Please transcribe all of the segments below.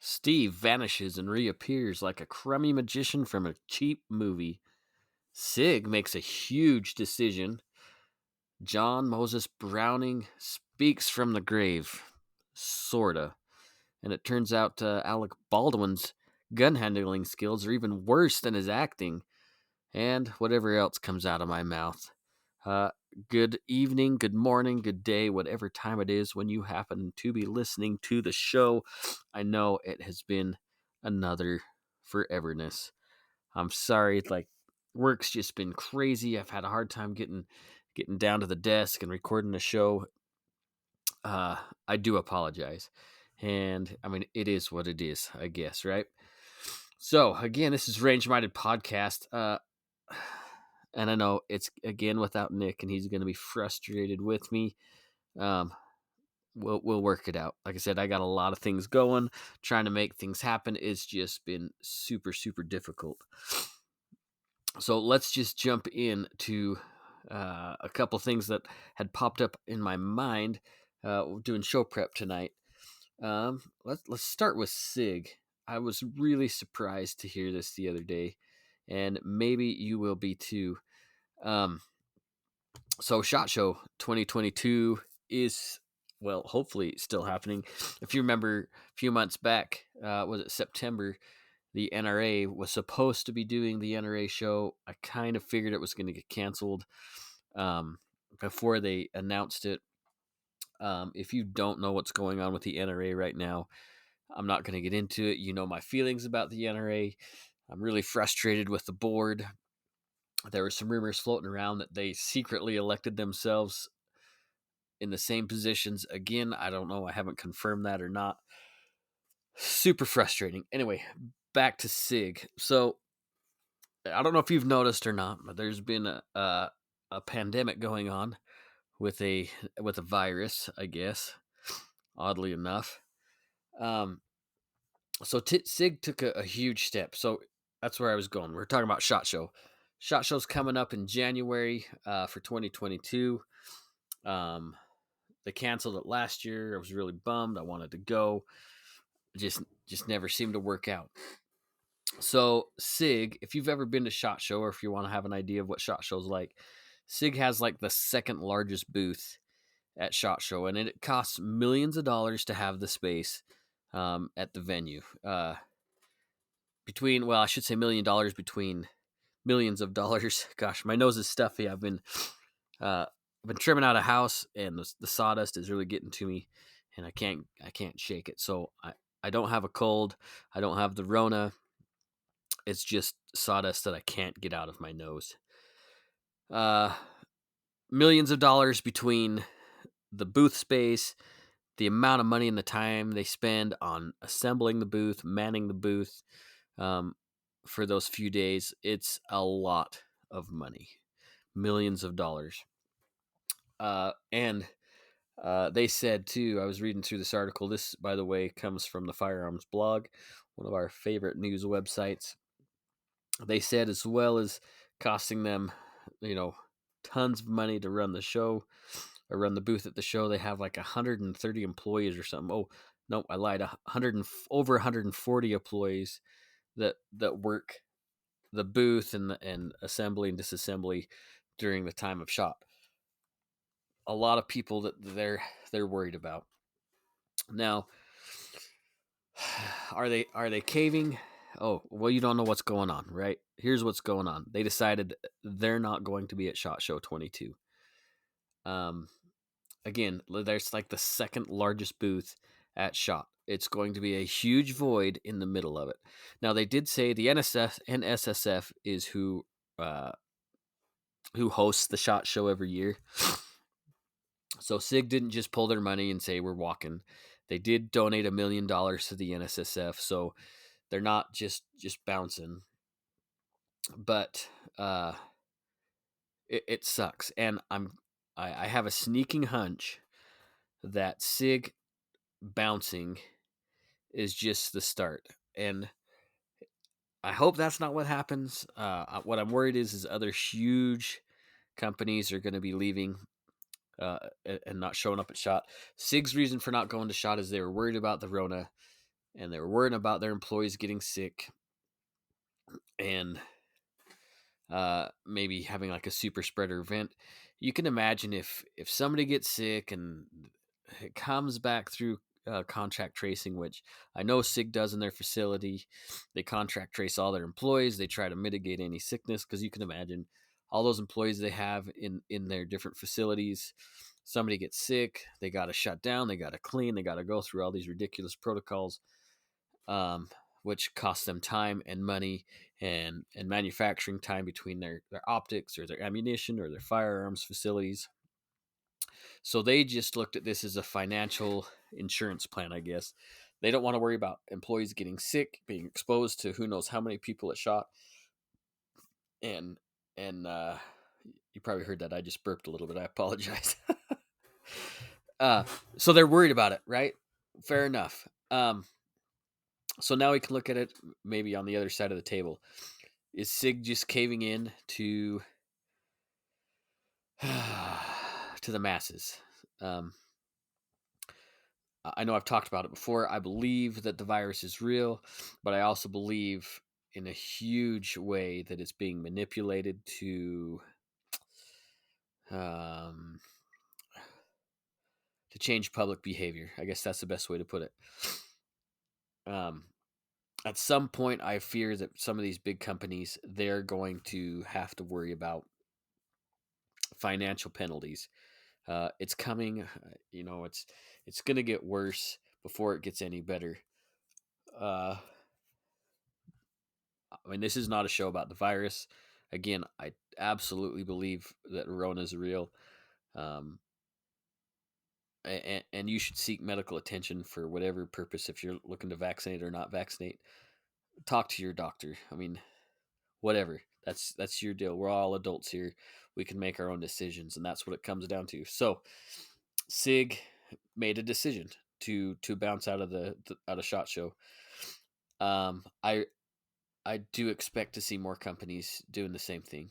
Steve vanishes and reappears like a crummy magician from a cheap movie. Sig makes a huge decision. John Moses Browning speaks from the grave. Sorta. And it turns out Alec Baldwin's gun handling skills are even worse than his acting. And whatever else comes out of my mouth. Uh, Good evening, good morning, good day, whatever time it is when you happen to be listening to the show. I know it has been another foreverness. I'm sorry, work's just been crazy. I've had a hard time getting down to the desk and recording the show. I do apologize. And I mean, it is what it is, I guess, right? So, again, this is Range Minded Podcast. And I know it's again without Nick, and he's going to be frustrated with me. Um, we'll work it out. Like I said, I got a lot of things going. Trying to make things happen. It's just been super, super difficult. So let's just jump into a couple things that had popped up in my mind doing show prep tonight. Let's start with Sig. I was really surprised to hear this the other day, and maybe you will be too. So SHOT Show 2022 is, well, hopefully still happening. If you remember a few months back, was it September, the NRA was supposed to be doing the NRA show. I kind of figured it was going to get canceled before they announced it. If you don't know what's going on with the NRA right now, I'm not going to get into it. You know my feelings about the NRA. I'm really frustrated with the board. There were some rumors floating around that they secretly elected themselves in the same positions again. I don't know. I haven't confirmed that or not. Super frustrating. Anyway, back to SIG. So I don't know if you've noticed or not, but there's been a pandemic going on with a virus, I guess. Oddly enough, so SIG took a huge step. So that's where I was going. We're talking about SHOT Show. SHOT Show's coming up in January for 2022. They canceled it last year. I was really bummed. I wanted to go. Just never seemed to work out. So SIG, if you've ever been to SHOT Show, or if you want to have an idea of what SHOT Show's like, SIG has like the second largest booth at SHOT Show, and it costs millions of dollars to have the space at the venue. I should say $1 million between millions of dollars. Gosh, my nose is stuffy. I've been trimming out a house, and the sawdust is really getting to me, and I can't shake it. So I don't have a cold. I don't have the Rona. It's just sawdust that I can't get out of my nose. Millions of dollars between the booth space, the amount of money and the time they spend on assembling the booth, manning the booth for those few days. It's a lot of money. Millions of dollars. And they said, too, I was reading through this article. This, by the way, comes from the Firearms blog, one of our favorite news websites. They said, as well as costing them, tons of money to run the show or run the booth at the show, they have like 130 employees or something. Oh, no, I lied. Over 140 employees that work the booth and assembly and disassembly during the time of SHOT. A lot of people that they're worried about. Now, are they caving? Oh, well, you don't know what's going on, right? Here's what's going on. They decided they're not going to be at SHOT Show 22. Again, there's like the second largest booth at SHOT. It's going to be a huge void in the middle of it. Now, they did say the NSSF is who hosts the SHOT Show every year. So SIG didn't just pull their money and say we're walking. They did donate $1 million to the NSSF, so they're not just bouncing. But it sucks, and I have a sneaking hunch that SIG bouncing is just the start, and I hope that's not what happens. What I'm worried is other huge companies are going to be leaving and not showing up at SHOT. SIG's reason for not going to SHOT is they were worried about the Rona. and they were worrying about their employees getting sick and maybe having like a super spreader event. You can imagine if somebody gets sick and it comes back through contract tracing, which I know SIG does in their facility. They contract trace all their employees. They try to mitigate any sickness, because you can imagine all those employees they have in their different facilities. Somebody gets sick, they got to shut down, they got to clean, they got to go through all these ridiculous protocols, um, which costs them time and money and manufacturing time between their optics or their ammunition or their firearms facilities. So they just looked at this as a financial insurance plan, I guess. They don't want to worry about employees getting sick, being exposed to who knows how many people it shot. And you probably heard that I just burped a little bit. I apologize. uh, so they're worried about it, right? Fair enough. So now we can look at it maybe on the other side of the table. Is SIG just caving in to to the masses? I know I've talked about it before. I believe that the virus is real, but I also believe in a huge way that it's being manipulated um, to change public behavior. I guess that's the best way to put it. Um, at some point, I fear that some of these big companies, they're going to have to worry about financial penalties. It's coming. It's going to get worse before it gets any better. Uh, I mean, this is not a show about the virus. Again, I absolutely believe that Rona is real. And you should seek medical attention for whatever purpose. If you're looking to vaccinate or not vaccinate, talk to your doctor. I mean, whatever. That's your deal. We're all adults here. We can make our own decisions, and that's what it comes down to. So, SIG made a decision to bounce out of the out of SHOT Show. I do expect to see more companies doing the same thing,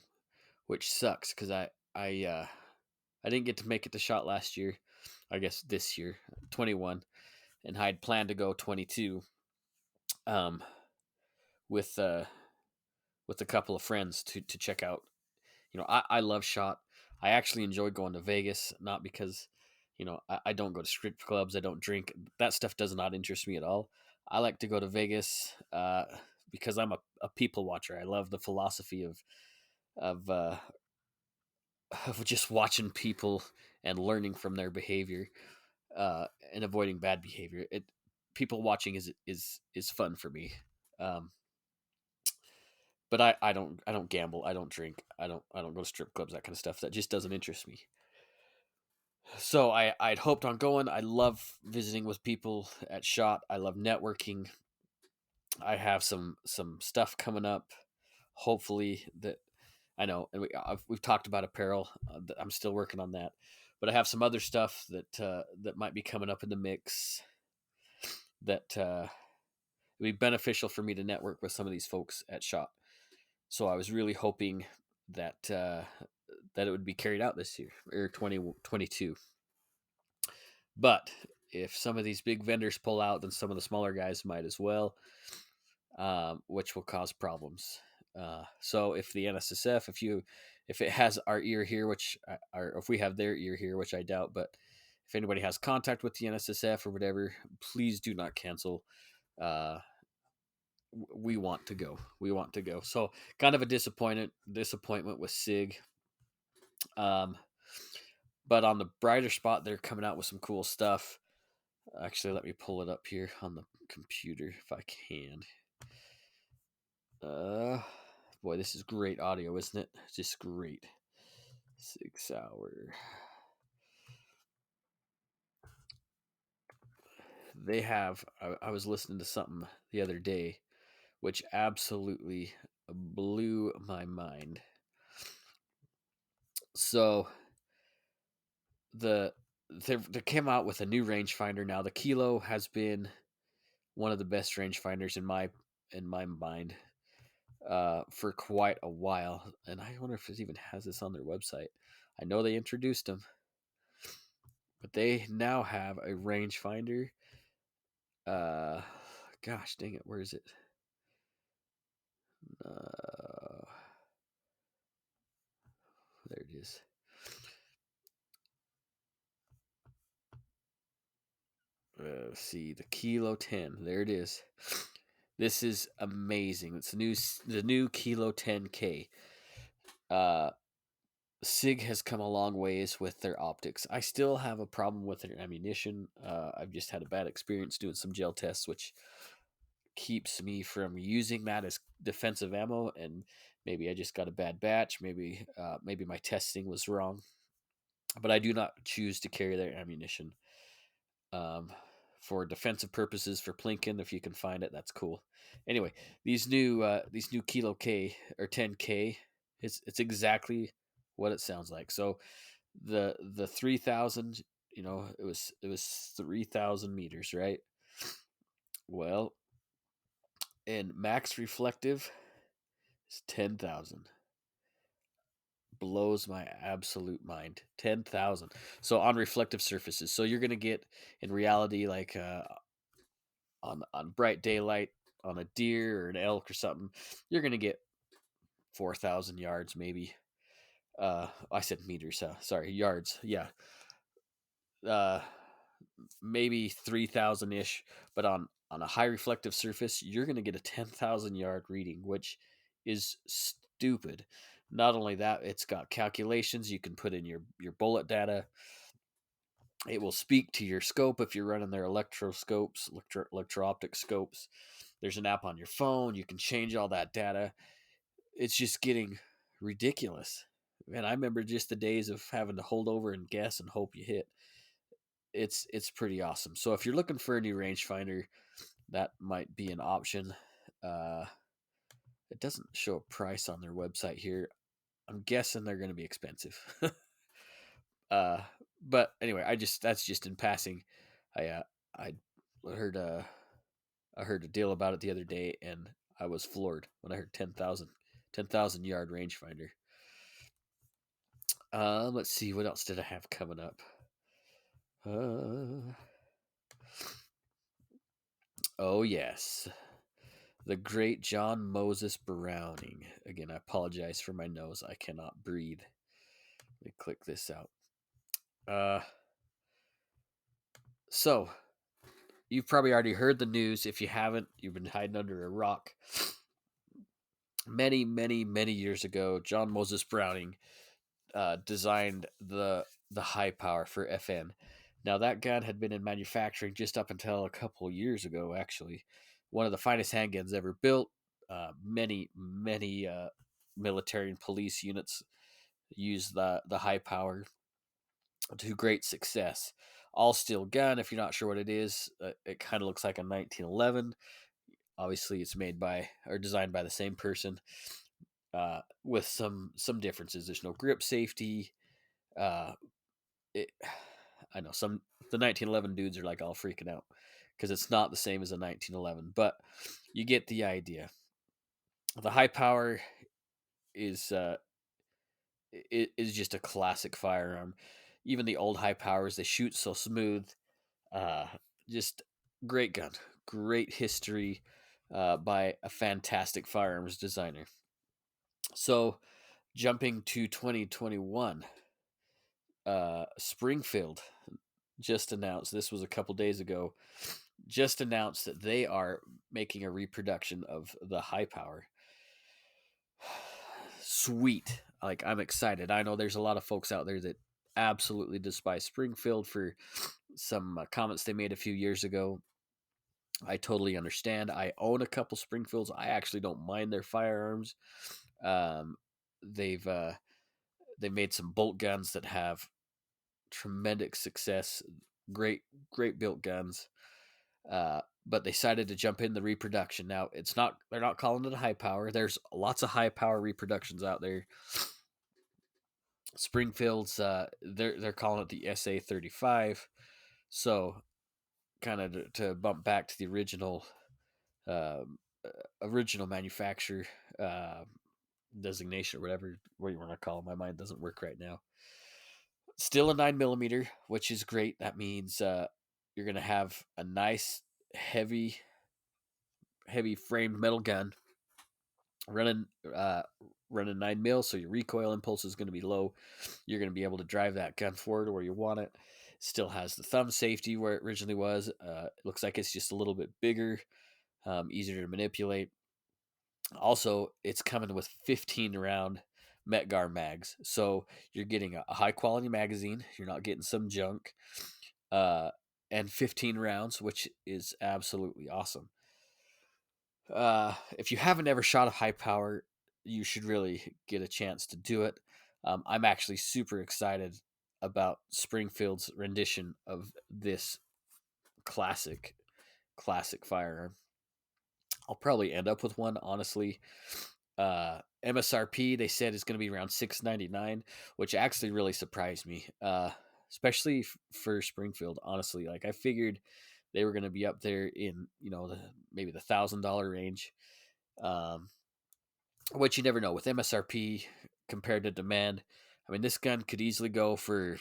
which sucks because I didn't get to make it to SHOT last year. I guess this year, 21, and I had planned to go 22. Um, with with a couple of friends to check out. I love SHOT. I actually enjoy going to Vegas, not because I don't go to strip clubs. I don't drink. That stuff does not interest me at all. I like to go to Vegas because I'm a people watcher. I love the philosophy of uh, of just watching people and learning from their behavior and avoiding bad behavior. People watching is fun for me. Um, but I don't gamble. I don't drink. I don't go to strip clubs. That kind of stuff. That just doesn't interest me. So I'd hoped on going. I love visiting with people at SHOT. I love networking. I have some stuff coming up. Hopefully that I know, and we've talked about apparel. I'm still working on that, but I have some other stuff that might be coming up in the mix. That it'd be beneficial for me to network with some of these folks at SHOT. So I was really hoping that that it would be carried out this year or 2022. But if some of these big vendors pull out, then some of the smaller guys might as well, which will cause problems. So if the NSSF, if it has our ear here, or if we have their ear here, which I doubt, but if anybody has contact with the NSSF or whatever, please do not cancel. We want to go. We want to go. So kind of a disappointment with SIG. Um, but on the brighter spot, they're coming out with some cool stuff. Actually, let me pull it up here on the computer if I can. Boy, this is great audio, isn't it? Just great. 6 hour. They have. I was listening to something the other day, which absolutely blew my mind. So they came out with a new rangefinder now. The Kilo has been one of the best rangefinders in my mind for quite a while, and I wonder if it even has this on their website. I know they introduced them, but they now have a rangefinder Gosh dang it, where is it? Uh, there it is. Let's see, the Kilo 10. There it is. This is amazing. It's the new Kilo 10K. Uh, SIG has come a long ways with their optics. I still have a problem with their ammunition. I've just had a bad experience doing some gel tests, which keeps me from using that as defensive ammo. And maybe I just got a bad batch. Maybe my testing was wrong. But I do not choose to carry their ammunition. Um, for defensive purposes, for Plinkin, if you can find it, that's cool. Anyway, these new Kilo K or 10K, it's exactly what it sounds like. So the 3,000, it was 3,000 meters, right? Well, and max reflective is 10,000. Blows my absolute mind. 10,000. So on reflective surfaces. So you're gonna get in reality like on bright daylight on a deer or an elk or something, you're gonna get 4,000 yards maybe. I said meters. Sorry, yards. Yeah. Uh, maybe 3,000 ish. But on a high reflective surface, you're gonna get a 10,000 yard reading, which is stupid. Not only that, it's got calculations you can put in your bullet data. It will speak to your scope if you're running their electroscopes, electro-optic scopes. There's an app on your phone. You can change all that data. It's just getting ridiculous. And I remember just the days of having to hold over and guess and hope you hit. It's pretty awesome. So if you're looking for a new rangefinder, that might be an option. Uh, it doesn't show a price on their website here. I'm guessing they're going to be expensive. uh, but anyway, that's just in passing. I I heard I heard a deal about it the other day, and I was floored when I heard 10,000 yard rangefinder. Let's see, what else did I have coming up? Uh, oh yes, the great John Moses Browning. Again, I apologize for my nose. I cannot breathe. Let me click this out. Uh, so you've probably already heard the news. If you haven't, you've been hiding under a rock. Many, many, many years ago, John Moses Browning designed the high power for FN. Now that gun had been in manufacturing just up until a couple years ago. Actually, one of the finest handguns ever built. Many military and police units use the high power to great success. All steel gun. If you're not sure what it is, it kind of looks like a 1911. Obviously, it's made by or designed by the same person, with some differences. There's no grip safety. Uh, it, I know the 1911 dudes are like all freaking out because it's not the same as a 1911, but you get the idea. The high power is is just a classic firearm. Even the old high powers, they shoot so smooth. Uh, just great gun, great history by a fantastic firearms designer. So jumping to 2021, Springfield just announced, this was a couple days ago, just announced that they are making a reproduction of the high power. Sweet. Like, I'm excited. I know there's a lot of folks out there that absolutely despise Springfield for some comments they made a few years ago. I totally understand. I own a couple Springfields. I actually don't mind their firearms. Um, they've they made some bolt guns that have tremendous success. Great built guns. But they decided to jump in the reproduction. Now they're not calling it a high power. There's lots of high power reproductions out there. Springfield's they're calling it the SA-35. So kind of to bump back to the um, original manufacturer designation or whatever what you want to call it. My mind doesn't work right now. Still a 9mm, which is great. That means you're gonna have a nice heavy heavy framed metal gun, running uh, running 9 mil, so your recoil impulse is going to be low. You're going to be able to drive that gun forward where you want it. Still has the thumb safety where it originally was. It looks like it's just a little bit bigger, easier to manipulate. Also, it's coming with 15 round Metgar mags, so you're getting a high quality magazine. You're not getting some junk, uh, and 15 rounds, which is absolutely awesome. If you haven't ever shot a high power, you should really get a chance to do it. I'm actually super excited about Springfield's rendition of this classic, classic firearm. I'll probably end up with one, honestly. MSRP they said is going to be around $699, which actually really surprised me, especially for Springfield. Honestly, like I figured they were going to be up there in maybe the $1,000 range. Um, which you never know with MSRP compared to demand. I mean, this gun could easily go for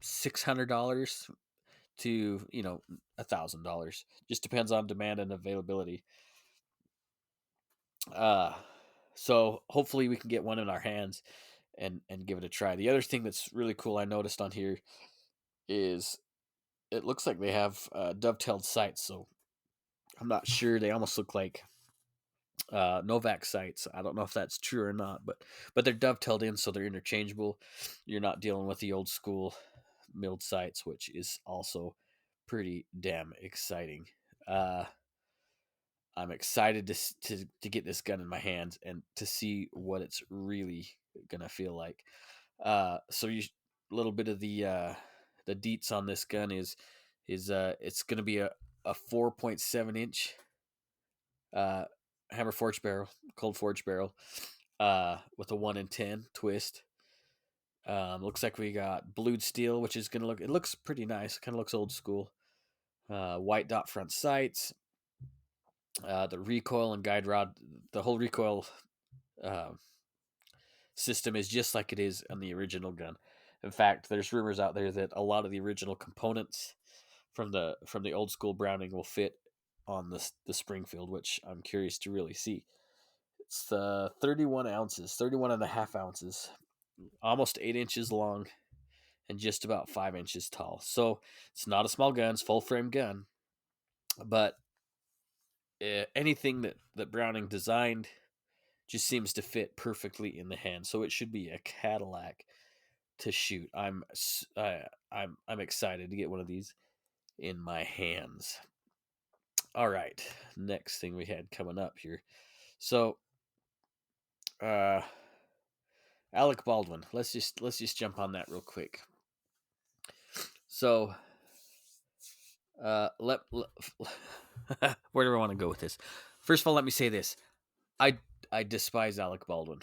$600 to $1,000. Just depends on demand and availability. Uh, so hopefully we can get one in our hands and give it a try. The other thing that's really cool I noticed on here is it looks like they have dovetailed sights. So I'm not sure. They almost look like Novak sights. I don't know if that's true or not, but they're dovetailed in, so they're interchangeable. You're not dealing with the old school milled sights, which is also pretty damn exciting. Uh, I'm excited to get this gun in my hands and to see what it's really gonna feel like. So you a little bit of the deets on this gun is it's gonna be a 4.7 inch uh, hammer forged barrel, cold forged barrel, with a 1 in 10 twist. Looks like we got blued steel, which is gonna look. It looks pretty nice. Kind of looks old school. White dot front sights. The recoil and guide rod. The whole recoil uh, system is just like it is on the original gun. In fact, there's rumors out there that a lot of the original components from the old school Browning will fit on the Springfield, which I'm curious to really see. It's 31 ounces, 31 and a half ounces, almost 8 inches long, and just about 5 inches tall. So it's not a small gun; it's full frame gun. But anything that Browning designed just seems to fit perfectly in the hand. So it should be a Cadillac to shoot. I'm excited to get one of these in my hands. All right, next thing we had coming up here. So, uh, Alec Baldwin. Let's just jump on that real quick. So, let where do I want to go with this? First of all, let me say this: I I despise Alec Baldwin.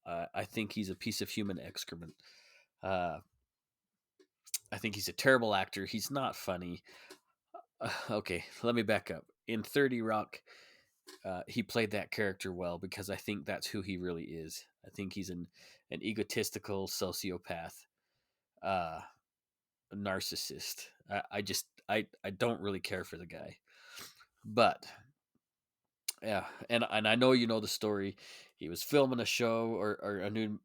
I think he's a piece of human excrement. Uh, I think he's a terrible actor. He's not funny. Okay, let me back up. In 30 Rock, he played that character well because I think that's who he really is. I think he's an egotistical sociopath, uh, a narcissist. I don't really care for the guy, but yeah, and I know you know the story. He was filming a show or a new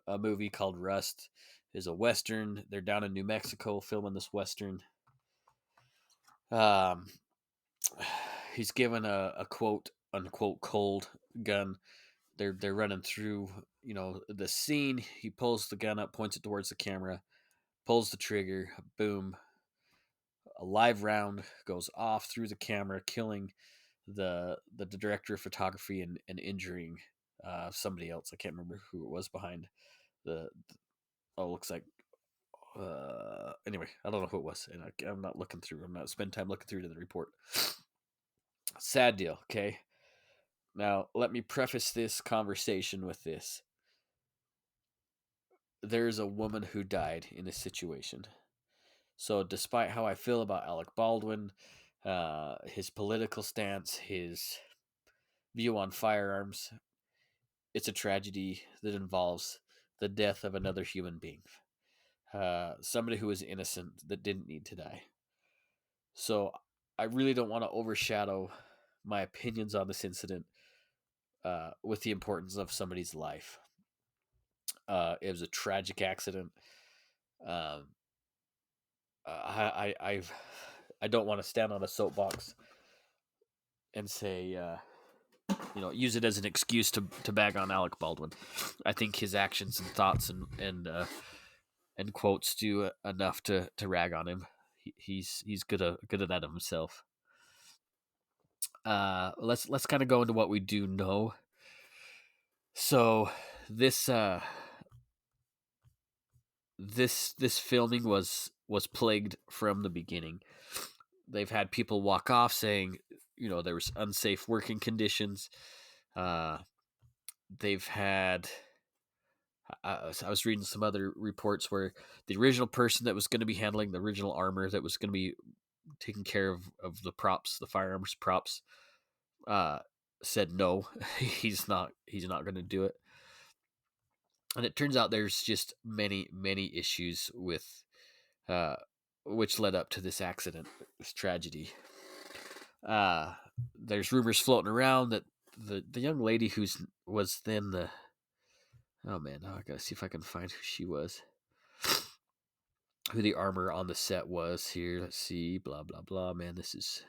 a movie called Rust. Is a western. They're down in New Mexico filming this western. Um, he's given a quote unquote cold gun. They're running through the scene. He pulls the gun up, points it towards the camera, pulls the trigger. Boom! A live round goes off through the camera, killing the director of photography and injuring somebody else. I can't remember who it was behind the oh, looks like anyway, I don't know who it was, and I'm not looking through. I'm not spending time looking through to the report. Sad deal. Okay. Now let me preface this conversation with this: there's a woman who died in this situation. So, despite how I feel about Alec Baldwin, his political stance, his view on firearms, it's a tragedy that involves the death of another human being, somebody who was innocent that didn't need to die. So I really don't want to overshadow my opinions on this incident with the importance of somebody's life. It was a tragic accident. Um, I've I don't want to stand on a soapbox and say use it as an excuse to bag on Alec Baldwin. I think his actions and thoughts and quotes do enough to rag on him. He's good at that himself. Let's kind of go into what we do know. So this this filming was plagued from the beginning. They've had people walk off saying, there was unsafe working conditions. They've had. I was reading some other reports where the original person that was going to be handling the original armor, that was going to be taking care of the props, the firearms props, said no, he's not going to do it. And it turns out there's just many issues with which led up to this accident, this tragedy. There's rumors floating around that the young lady was then the oh man, I gotta see if I can find who she was, who the armor on the set was here. Let's see, blah blah blah. Man, this is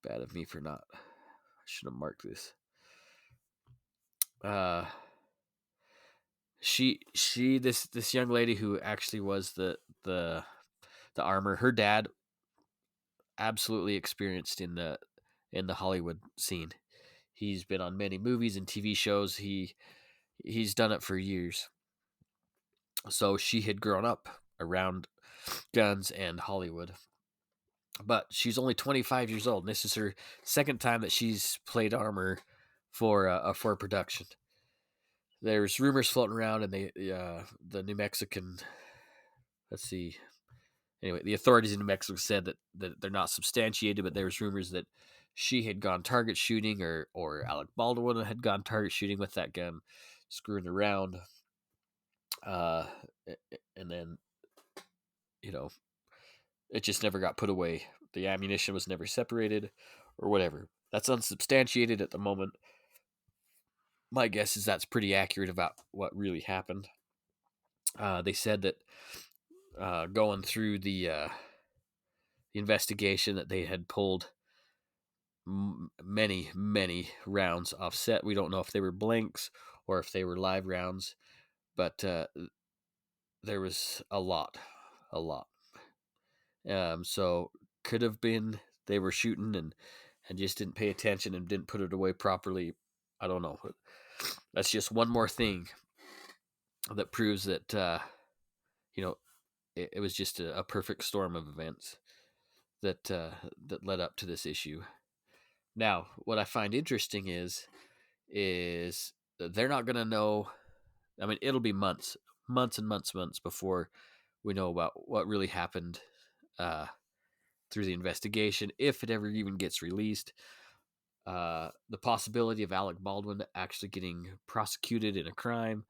bad of me for not. I should have marked this. This young lady who actually was the armor. Her dad absolutely experienced in the Hollywood scene. He's been on many movies and TV shows. He's done it for years. So she had grown up around guns and Hollywood. But she's only 25 years old. And this is her second time that she's played armor for a production. There's rumors floating around, and the New Mexican, let's see, anyway, the authorities in New Mexico said that they're not substantiated, but there was rumors that she had gone target shooting, or Alec Baldwin had gone target shooting with that gun, screwing around, and then it just never got put away. The ammunition was never separated, or whatever. That's unsubstantiated at the moment. My guess is that's pretty accurate about what really happened. They said that going through the investigation, that they had pulled many rounds offset. We don't know if they were blanks or if they were live rounds, but there was a lot. So could have been they were shooting and just didn't pay attention and didn't put it away properly. I don't know. That's just one more thing that proves that it was just a perfect storm of events that led up to this issue. Now, what I find interesting is they're not going to know. I mean, it'll be months and months before we know about what really happened through the investigation, if it ever even gets released. The possibility of Alec Baldwin actually getting prosecuted in a crime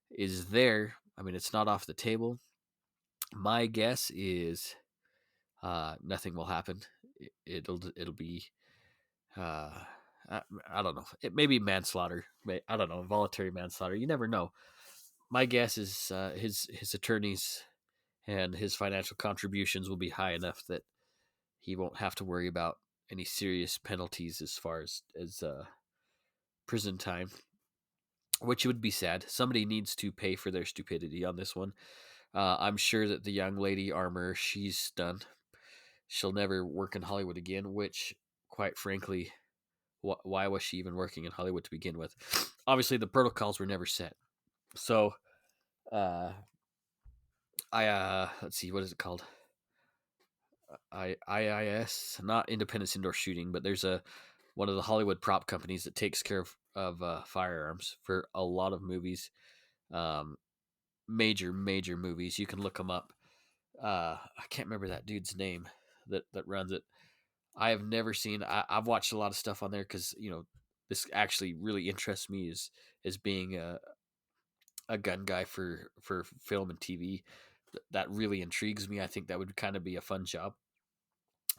is there. I mean, it's not off the table. My guess is nothing will happen. It'll be I don't know. It may be manslaughter. I don't know, involuntary manslaughter. You never know. My guess is his attorneys and his financial contributions will be high enough that he won't have to worry about any serious penalties as far as prison time, which would be sad. Somebody needs to pay for their stupidity on this one. I'm sure that the young lady armor, she's done. She'll never work in Hollywood again, which, quite frankly, why was she even working in Hollywood to begin with? Obviously, the protocols were never set. So, let's see, what is it called? IIS, not Independence Indoor Shooting, but there's one of the Hollywood prop companies that takes care of firearms for a lot of movies, major movies. You can look them up. I can't remember that dude's name that runs it. I have never seen. I've watched a lot of stuff on there because this actually really interests me as being a gun guy for film and TV. That really intrigues me. I think that would kind of be a fun job.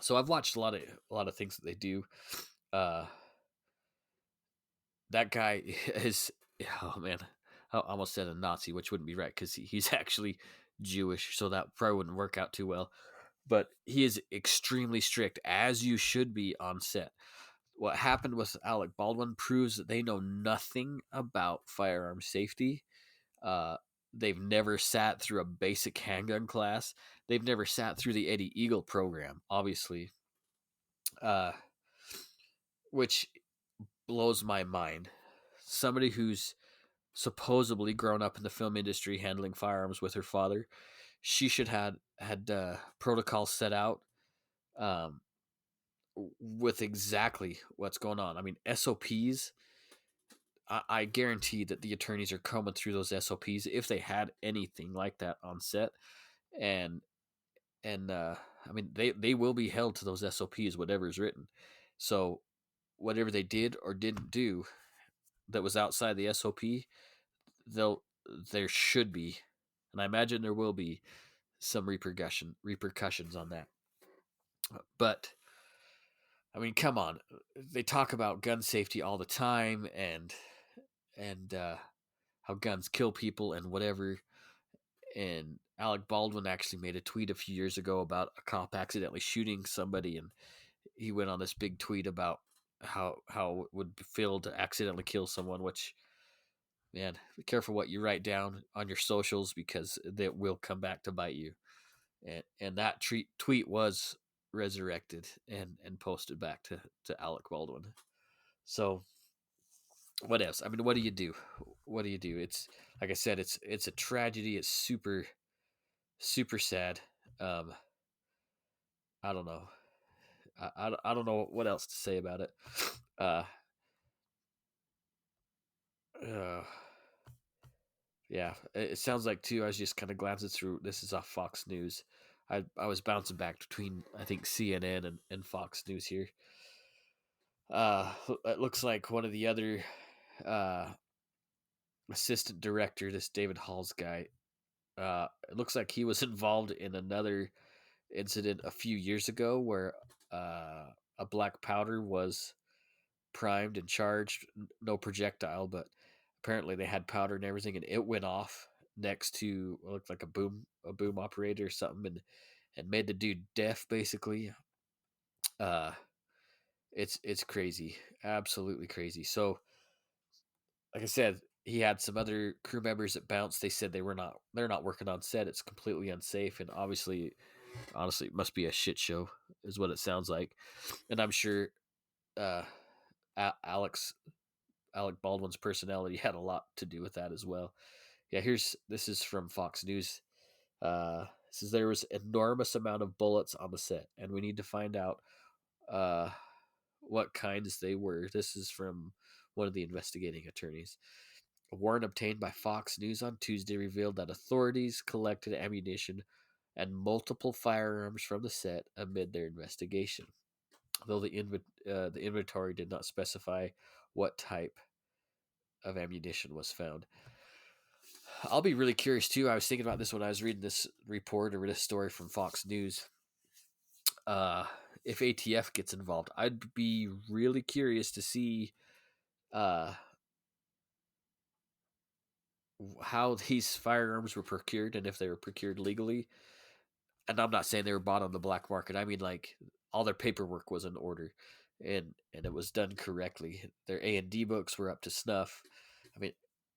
So I've watched a lot of things that they do. Uh, that guy is, oh man, I almost said a Nazi, which wouldn't be right because he's actually Jewish, so that probably wouldn't work out too well. But he is extremely strict, as you should be on set. What happened with Alec Baldwin proves that they know nothing about firearm safety. Uh, they've never sat through a basic handgun class. They've never sat through the Eddie Eagle program, obviously, uh, which blows my mind. Somebody who's supposedly grown up in the film industry handling firearms with her father, she should had protocols set out, um, with exactly what's going on. I mean, SOPs. I guarantee that the attorneys are combing through those SOPs if they had anything like that on set, and and I mean they will be held to those SOPs, whatever is written. So whatever they did or didn't do that was outside the SOP, they'll there should be, and I imagine there will be some repercussions on that. But I mean, come on, they talk about gun safety all the time, and how guns kill people and whatever. And Alec Baldwin actually made a tweet a few years ago about a cop accidentally shooting somebody, and he went on this big tweet about how it would feel to accidentally kill someone. Which, man, be careful what you write down on your socials because that will come back to bite you. And that tweet was resurrected and posted back to Alec Baldwin. So what else? I mean, what do you do? What do you do? It's like I said, it's a tragedy. It's super sad. Um, I don't know. I don't know what else to say about it. Uh, uh yeah, it sounds like too. I was just kind of glancing through. This is off Fox News. I was bouncing back between I think CNN and Fox News here. It looks like one of the other uh assistant director, this David Hall's guy. It looks like he was involved in another incident a few years ago where a black powder was primed and charged, no projectile, but apparently they had powder and everything, and it went off next to what looked like a boom operator or something, and made the dude deaf basically. Uh, it's crazy, absolutely crazy. So, like I said, he had some other crew members that bounced. They said they're not working on set. It's completely unsafe, and obviously, honestly, it must be a shit show, is what it sounds like. And I'm sure uh, Alex Alec Baldwin's personality had a lot to do with that as well. Yeah, this is from Fox News. Says there was enormous amount of bullets on the set, and we need to find out uh, what kinds they were. This is from one of the investigating attorneys. A warrant obtained by Fox News on Tuesday revealed that authorities collected ammunition and multiple firearms from the set amid their investigation. Though the inventory did not specify what type of ammunition was found. I'll be really curious too. I was thinking about this when I was reading this report or this story from Fox News. Uh, if ATF gets involved, I'd be really curious to see uh, how these firearms were procured and if they were procured legally. And I'm not saying they were bought on the black market. I mean, like all their paperwork was in order, and it was done correctly. Their A&D books were up to snuff. I mean,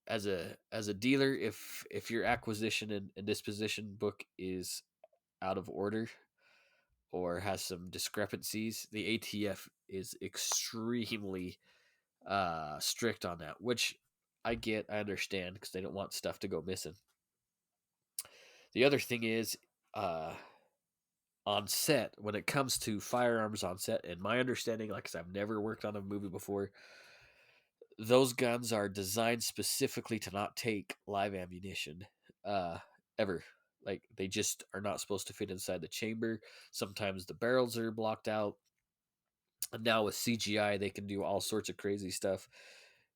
as a dealer, if your acquisition and disposition book is out of order or has some discrepancies, the ATF is extremely strict on that, which I understand because they don't want stuff to go missing. The other thing is, uh, on set, when it comes to firearms on set, in my understanding, like, cause I've never worked on a movie before, those guns are designed specifically to not take live ammunition, uh, ever. Like they just are not supposed to fit inside the chamber. Sometimes the barrels are blocked out. And now with CGI, they can do all sorts of crazy stuff.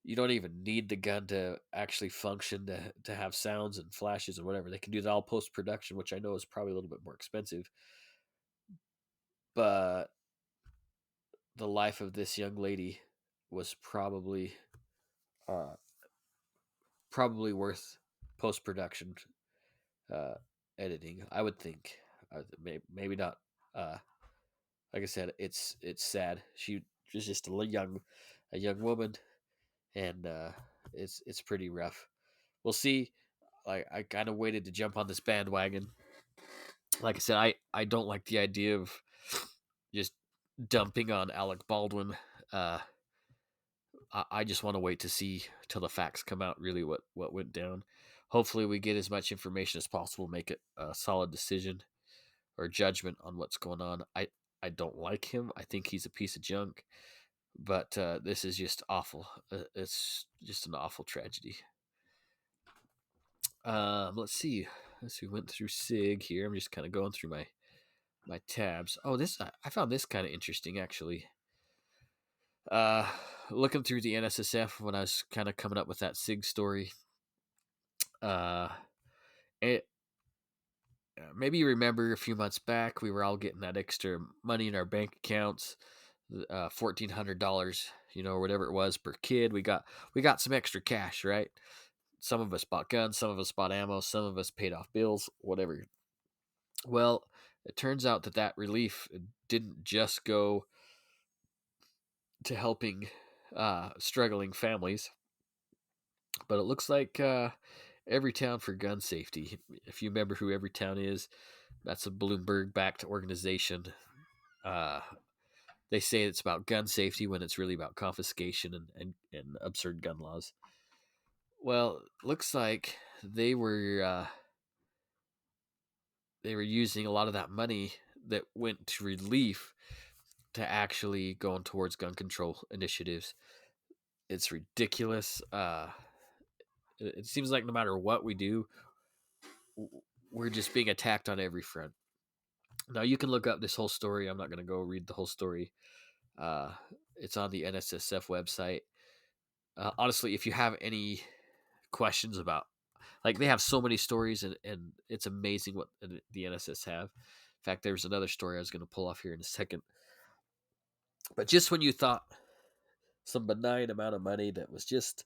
You don't even need the gun to actually function to have sounds and flashes or whatever. They can do that all post production, which I know is probably a little bit more expensive. But the life of this young lady was uh, probably worth post production uh, editing. I would think. Maybe not. Uh, like I said, it's sad. She was just a young woman, and it's pretty rough. We'll see. Like I kind of waited to jump on this bandwagon. Like I said, I don't like the idea of just dumping on Alec Baldwin. Uh, I just want to wait to see till the facts come out. Really, what went down. Hopefully, we get as much information as possible, make it a solid decision or judgment on what's going on. I don't like him. I think he's a piece of junk. But this is just awful. It's just an awful tragedy. Let's see. We went through SIG here. I'm just kind of going through my tabs. Oh, this I found this kind of interesting actually. Uh, Looking through the NSSF when I was kind of coming up with that SIG story. Uh, it maybe you remember a few months back we were all getting that extra money in our bank accounts, $1,400, or whatever it was per kid. We got some extra cash, right? Some of us bought guns, some of us bought ammo, some of us paid off bills, whatever. Well, it turns out that relief didn't just go to helping struggling families, but it looks like Everytown for Gun Safety. If you remember who Everytown is, that's a Bloomberg-backed organization. Uh, they say it's about gun safety when it's really about confiscation and absurd gun laws. Well, looks like they were using a lot of that money that went to relief to actually going towards gun control initiatives. It's ridiculous. It seems like no matter what we do, we're just being attacked on every front. Now you can look up this whole story. I'm not going to go read the whole story. Uh, it's on the NSSF website. Honestly, if you have any questions about, like, they have so many stories, and it's amazing what the NSS have. In fact, there's another story I was going to pull off here in a second. But just when you thought some benign amount of money that was just,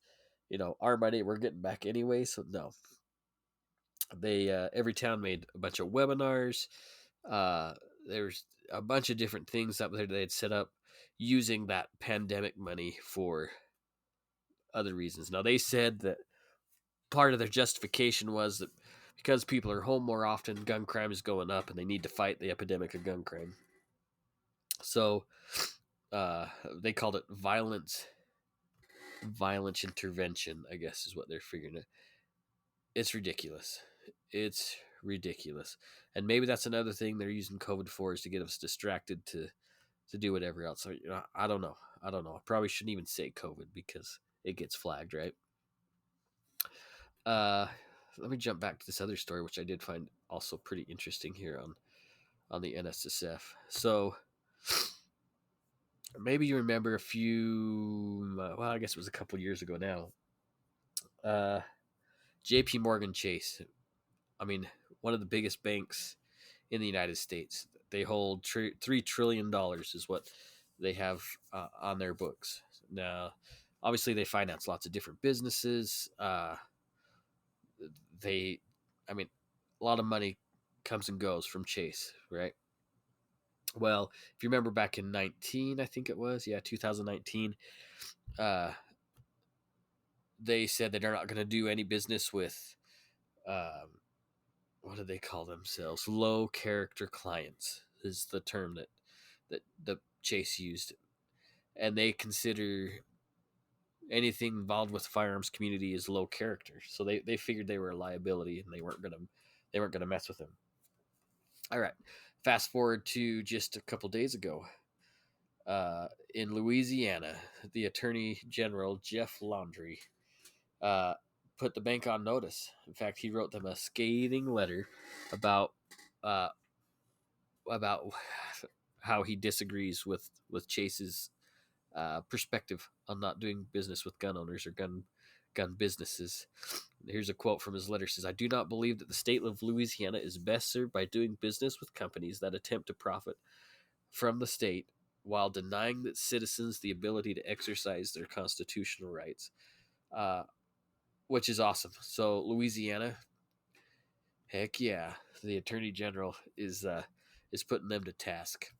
our money we're getting back anyway, so no. They Everytown made a bunch of webinars. There's a bunch of different things up there they had set up using that pandemic money for other reasons. Now they said that part of their justification was that because people are home more often, gun crime is going up, and they need to fight the epidemic of gun crime. So they called it violent intervention, I guess is what they're figuring it. It's ridiculous. It's ridiculous. And maybe that's another thing they're using COVID for, is to get us distracted to do whatever else. So, I don't know. I probably shouldn't even say COVID because it gets flagged, right? Let me jump back to this other story, which I did find also pretty interesting here on the NSSF. So maybe you remember I guess it was a couple years ago now. JP Morgan Chase. I mean, one of the biggest banks in the United States. They hold $3 trillion is what they have on their books. Now, obviously, they finance lots of different businesses. A lot of money comes and goes from Chase, right? Well, if you remember back in 2019, they said that they're not going to do any business with, what do they call themselves? Low character clients is the term that the Chase used, and they consider anything involved with the firearms community as low character. So they figured they were a liability, and they weren't gonna mess with them. All right, fast forward to just a couple days ago. In Louisiana, the Attorney General Jeff Landry put the bank on notice. In fact, he wrote them a scathing letter about how he disagrees with Chase's perspective on not doing business with gun owners or gun businesses. Here's a quote from his letter. It says, "I do not believe that the state of Louisiana is best served by doing business with companies that attempt to profit from the state while denying the citizens the ability to exercise their constitutional rights, uh, which is awesome. So Louisiana, heck yeah, the Attorney General is putting them to task.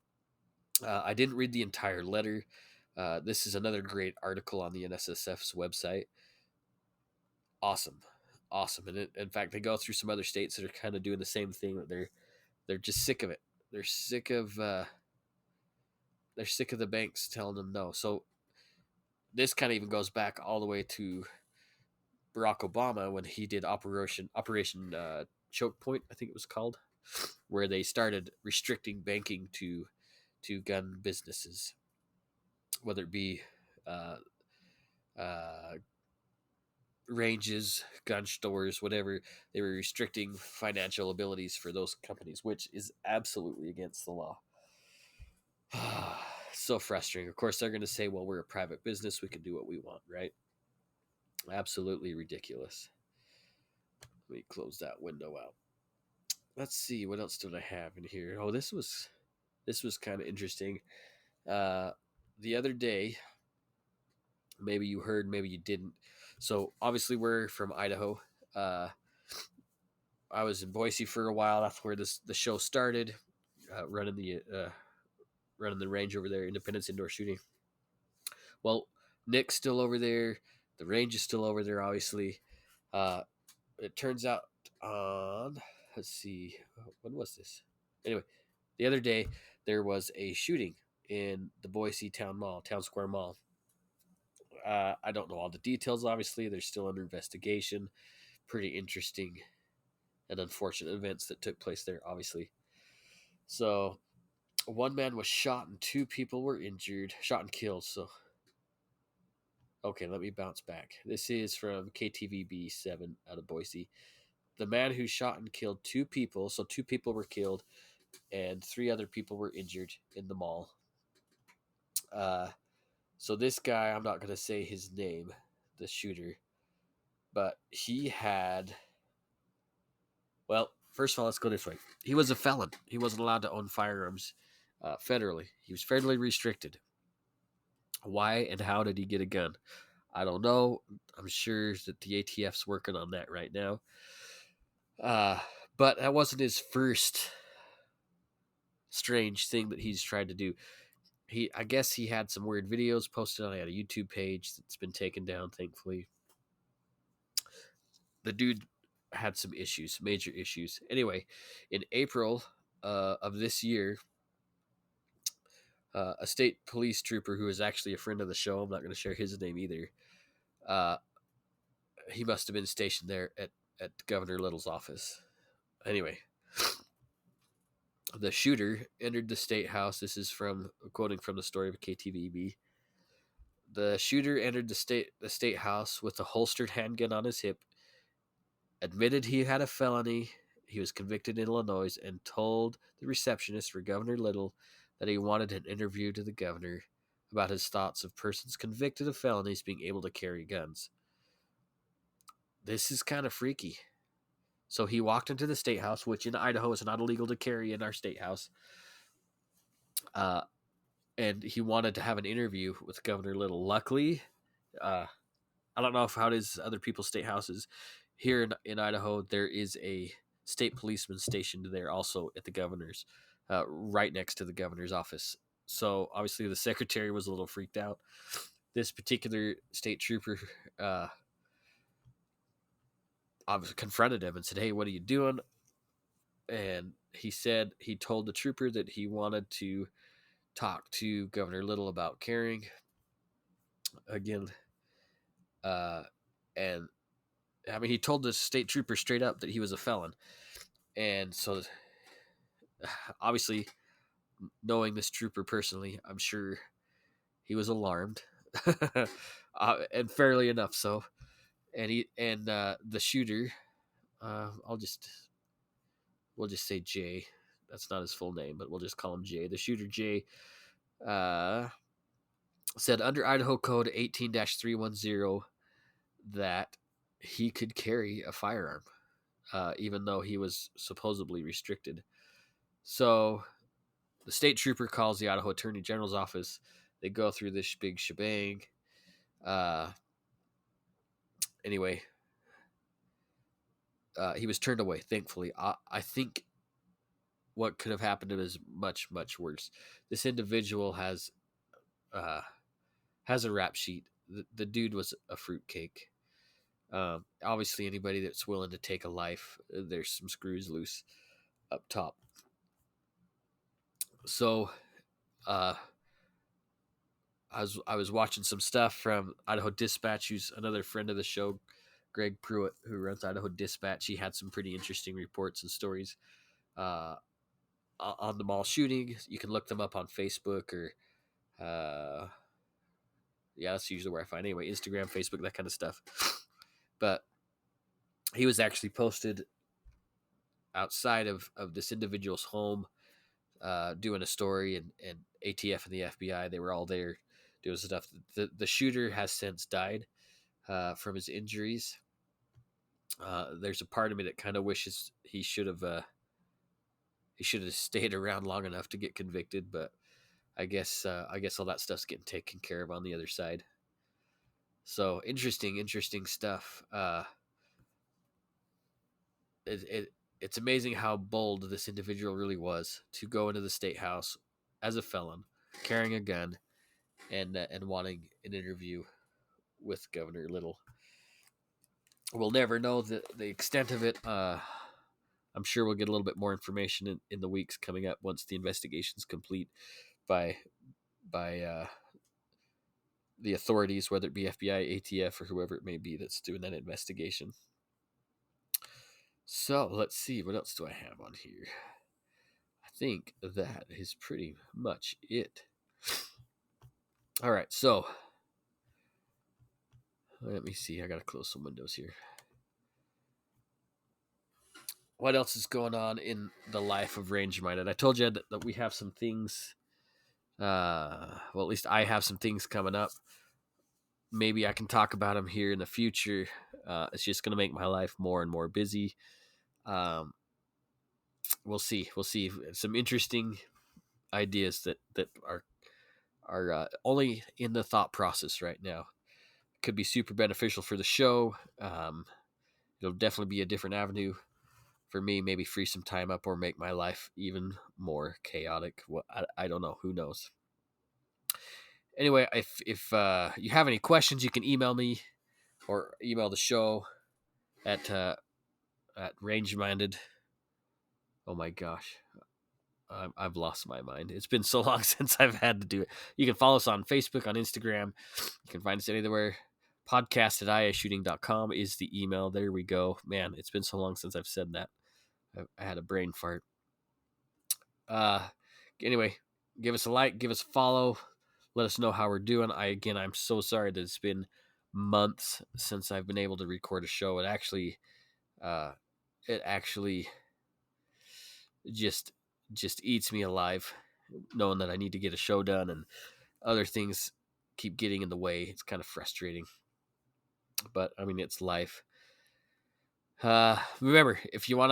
I didn't read the entire letter. This is another great article on the NSSF's website. Awesome, awesome, and in fact, they go through some other states that are kind of doing the same thing. That they're just sick of it. They're sick of the banks telling them no. So this kind of even goes back all the way to Barack Obama when he did Operation Choke Point, I think it was called, where they started restricting banking to gun businesses, whether it be uh, uh, ranges, gun stores, whatever. They were restricting financial abilities for those companies, which is absolutely against the law. So frustrating. Of course, they're going to say, well, we're a private business. We can do what we want, right? Absolutely ridiculous. Let me close that window out. Let's see. What else did I have in here? Oh, this was kind of interesting. Uh, the other day, maybe you heard, maybe you didn't. So obviously, we're from Idaho. Uh, I was in Boise for a while. That's where the show started. Running the range over there, Independence Indoor Shooting. Well, Nick's still over there. The range is still over there, obviously. Uh, it turns out on, let's see, when was this? Anyway, the other day there was a shooting in the Boise Town Square Mall. I don't know all the details, obviously. They're still under investigation. Pretty interesting and unfortunate events that took place there, obviously. So, one man was shot and two people were injured, shot and killed. So, okay, let me bounce back. This is from KTVB 7 out of Boise. The man who shot and killed two people, so two people were killed and three other people were injured in the mall. Uh, so this guy, I'm not going to say his name, the shooter, but he had, well, first of all, let's go this way. He was a felon. He wasn't allowed to own firearms federally. He was federally restricted. Why and how did he get a gun? I don't know. I'm sure that the ATF's working on that right now. Uh, but that wasn't his first strange thing that he's tried to do. I guess he had some weird videos posted on a YouTube page that's been taken down, thankfully. The dude had some issues, major issues. Anyway, in April of this year, a state police trooper who is actually a friend of the show, I'm not going to share his name either, uh, he must have been stationed there at Governor Little's office. Anyway, the shooter entered the state house. This is from quoting from the story of KTVB. The shooter entered the state house with a holstered handgun on his hip, admitted he had a felony. He was convicted in Illinois and told the receptionist for Governor Little that he wanted an interview to the governor about his thoughts of persons convicted of felonies being able to carry guns. This is kind of freaky. So he walked into the state house, which in Idaho is not illegal to carry in our state house. And he wanted to have an interview with Governor Little. Luckily, I don't know how it is other people's state houses. Here in Idaho, there is a state policeman stationed there also at the governor's, right next to the governor's office. So obviously the secretary was a little freaked out. This particular state trooper obviously confronted him and said, "Hey, what are you doing?" And he told the trooper that he wanted to talk to Governor Little about carrying again. And I mean, he told the state trooper straight up that he was a felon. And so, obviously, knowing this trooper personally, I'm sure he was alarmed, and fairly enough so. And the shooter, we'll just say Jay. That's not his full name, but we'll just call him Jay. The shooter Jay said under Idaho Code 18-310 that he could carry a firearm, even though he was supposedly restricted. So the state trooper calls the Idaho Attorney General's office. They go through this big shebang. Anyway, he was turned away, thankfully. I think what could have happened to him is much, much worse. This individual uh, has a rap sheet. The dude was a fruitcake. Obviously, anybody that's willing to take a life, there's some screws loose up top. So, uh, I was watching some stuff from Idaho Dispatch, who's another friend of the show, Greg Pruitt, who runs Idaho Dispatch. He had some pretty interesting reports and stories uh, on the mall shooting. You can look them up on Facebook or, yeah, that's usually where I find anyway, Instagram, Facebook, that kind of stuff. But he was actually posted outside of this individual's home, doing a story, and ATF and the FBI, they were all there doing stuff. The shooter has since died from his injuries. There's a part of me that kind of wishes he should have stayed around long enough to get convicted, but I guess all that stuff's getting taken care of on the other side. So interesting stuff. It's amazing how bold this individual really was to go into the state house as a felon, carrying a gun, and wanting an interview with Governor Little. We'll never know the extent of it. I'm sure we'll get a little bit more information in the weeks coming up once the investigation's complete by the authorities, whether it be FBI, ATF, or whoever it may be that's doing that investigation. So let's see, what else do I have on here? I think that is pretty much it. All right, so let me see. I gotta close some windows here. What else is going on in the life of Range Minded? I told you that we have some things. Well, at least I have some things coming up. Maybe I can talk about them here in the future. It's just going to make my life more and more busy. We'll see. We'll see. Some interesting ideas that are only in the thought process right now. Could be super beneficial for the show. It'll definitely be a different avenue for me. Maybe free some time up or make my life even more chaotic. Well, I don't know. Who knows? Anyway, if you have any questions, you can email me or email the show at rangeminded. Oh my gosh, I've lost my mind. It's been so long since I've had to do it. You can follow us on Facebook, on Instagram. You can find us anywhere. Podcast at iashooting.com is the email. There we go. Man, it's been so long since I've said that. I had a brain fart. Anyway, give us a like, give us a follow. Let us know how we're doing. I'm so sorry that it's been months since I've been able to record a show. It actually just eats me alive, knowing that I need to get a show done and other things keep getting in the way. It's kind of frustrating, but I mean, it's life. Remember, if you want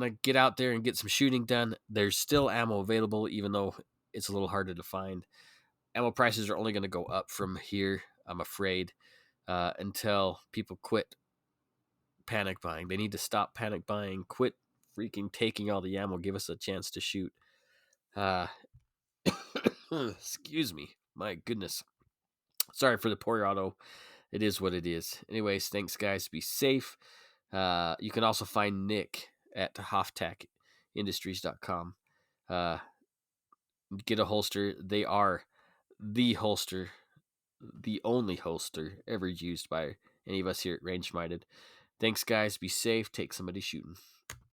to get out there and get some shooting done, there's still ammo available, even though it's a little harder to find. Ammo prices are only going to go up from here, I'm afraid, until people quit panic buying. They need to stop panic buying, quit freaking taking all the ammo, give us a chance to shoot. Excuse me. My goodness. Sorry for the poor auto. It is what it is. Anyways, thanks, guys. Be safe. You can also find Nick at HoffTechIndustries.com. Get a holster. They are the holster, the only holster ever used by any of us here at Range Minded. Thanks, guys. Be safe. Take somebody shooting.